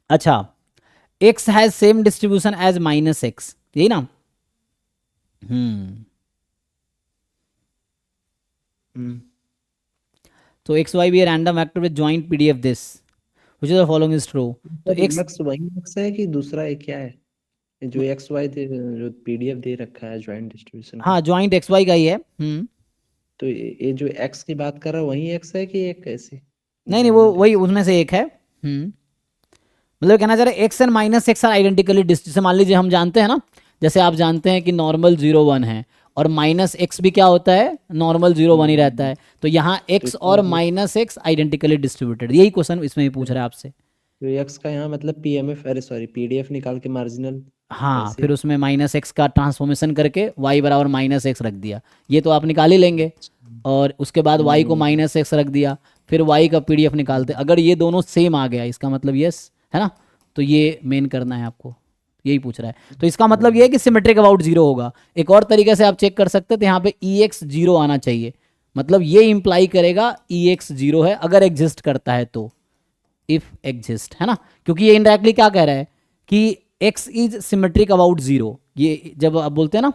अच्छा, x has same distribution as minus X, यही ना? हम्म। हम्म। तो X Y be random vector with joint PDF this which is the following is true. तो sir X, X वही X है कि दूसरा एक क्या है? ये जो एक्स वाई दे, जो पीडीएफ दे रखा है ज्वाइंट डिस्ट्रीब्यूशन का। हाँ ज्वाइंट एक्स वाई का ही है। तो ये जो एक्स की बात कर रहा है वही एक्स है कि एक ऐसे नहीं नहीं, वो रैंडम वही एक्स? उसमें से एक है। मतलब कहना चाह रहे X and minus X are identically distance. मान लीजिए हम जानते हैं ना, जैसे आप जानते हैं कि नॉर्मल 0 1 है, और माइनस एक्स भी क्या होता है, नॉर्मल 0 1 ही रहता है। तो यहाँ तो एक्स इसमें और माइनस एक्स आइडेंटिकली डिस्ट्रीब्यूटेड, यही क्वेश्चन इसमें भी पूछ रहा है आपसे। तो एक्स का यहाँ मतलब पीएमएफ, अरे सॉरी, पीडीएफ निकाल के मार्जिनल हाँ, ऐसे। फिर उसमें माइनस एक्स का ट्रांसफॉर्मेशन करके वाई बराबर माइनस एक्स रख दिया, ये तो आप निकाल ही लेंगे। और उसके बाद वाई को हम्म। माइनस एक्स रख दिया, फिर वाई का पीडीएफ निकालते। अगर ये दोनों सेम आ गया इसका मतलब यस है ना, तो ये मेन करना है आपको, यही पूछ रहा है। तो इसका मतलब ये है कि सिमेट्रिक अबाउट जीरो होगा। एक और तरीके से आप चेक कर सकते थे, यहाँ पे ई एक्स जीरो आना चाहिए, मतलब ये इंप्लाई करेगा ई एक्स जीरो है अगर एग्जिस्ट करता है तो, इफ एग्जिस्ट, है ना? क्योंकि ये इनडायरेक्टली क्या कह रहा है कि x is symmetric about zero. ये जब आप बोलते हैं ना,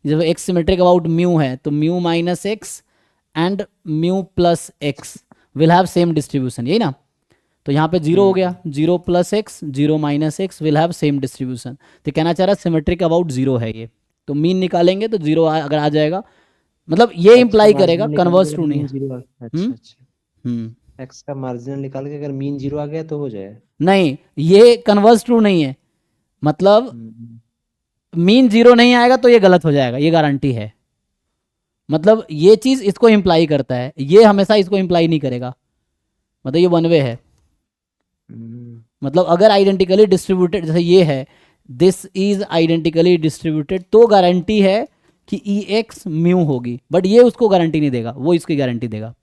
जब एक्स सिमेट्रिक अबाउट म्यू है तो mu minus X and mu plus X will have same distribution, यही ना? तो यहाँ पे जीरो हो गया, hmm. Zero plus X zero minus X will have same distribution. तो कहना चाह रहा है सिमेट्रिक अबाउट जीरो है ये। तो मीन निकालेंगे तो जीरो अगर आ जाएगा, मतलब ये एक्स का इंप्लाई करेगा, मार्जिनल निकाल के कन्वर्स अगर टू नहीं मीन है। जीरो हम्म। अच्छा अच्छा। हम्म। एक्स का मार्जिनल निकाल के अगर मीन जीरो आ गया तो हो जाए। नहीं, ये कन्वर्स ट्रू नहीं है, मतलब हम्म। मीन जीरो नहीं आएगा तो ये गलत हो जाएगा, ये गारंटी है। मतलब ये चीज इसको इंप्लाई करता है, ये हमेशा इसको इंप्लाई नहीं करेगा, मतलब ये वन वे है। हम्म। मतलब अगर आइडेंटिकली डिस्ट्रीब्यूटेड जैसे ये है, दिस इज आइडेंटिकली डिस्ट्रीब्यूटेड, तो गारंटी है कि ई एक्स म्यू होगी। बट ये उसको गारंटी नहीं देगा, वो इसकी गारंटी देगा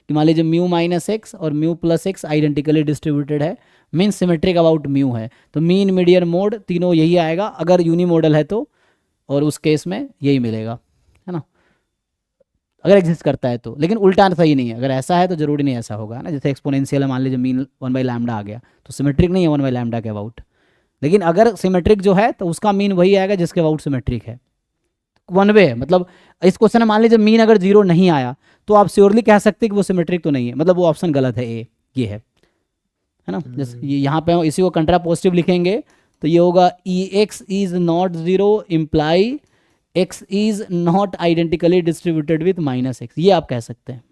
कि मान लीजिए म्यू माइनस एक्स और mu plus x identically distributed है, मीन सिमेट्रिक अबाउट म्यू है, तो मीन मीडियन मोड तीनों यही आएगा अगर यूनी मॉडल है तो, और उस केस में यही मिलेगा, है ना? अगर एग्जिस्ट करता है तो। लेकिन उल्टा सही नहीं है, अगर ऐसा है तो जरूरी नहीं ऐसा होगा ना। जैसे एक्सपोनेंशियल है, मान लीजिए मीन वन बाई लैमडा आ गया, तो सिमेट्रिक नहीं है वन बाई लैमडा के अबाउट। लेकिन अगर सिमेट्रिक जो है तो उसका मीन वही आएगा जिसके अबाउट सिमेट्रिक है। वन वे है, मतलब इस क्वेश्चन में मान लीजिए मीन अगर जीरो नहीं आया तो आप श्योरली कह सकते हैं कि वो सिमेट्रिक तो नहीं है, मतलब वो ऑप्शन गलत है, ए ये है ना? जैसे ये यहाँ पे हम इसी को कंट्रा पॉजिटिव लिखेंगे तो ये होगा E X is not zero imply X is not identically distributed with minus X, ये आप कह सकते हैं,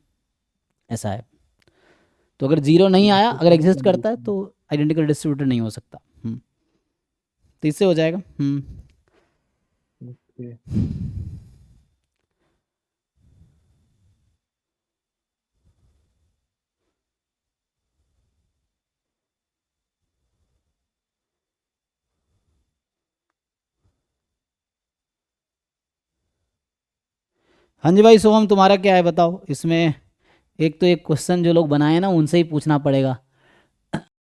ऐसा है। तो अगर जीरो नहीं आया, तो अगर सही एग्जिस्ट करता है कंडीशन। तो आइडेंटिकल डिस्ट्रीब्यूटेड नहीं हो सकता। तो इससे हो जाएगा। ओके। हाँ जी भाई सोहम, तुम्हारा क्या है बताओ इसमें? एक तो एक क्वेश्चन जो लोग बनाए ना उनसे ही पूछना पड़ेगा।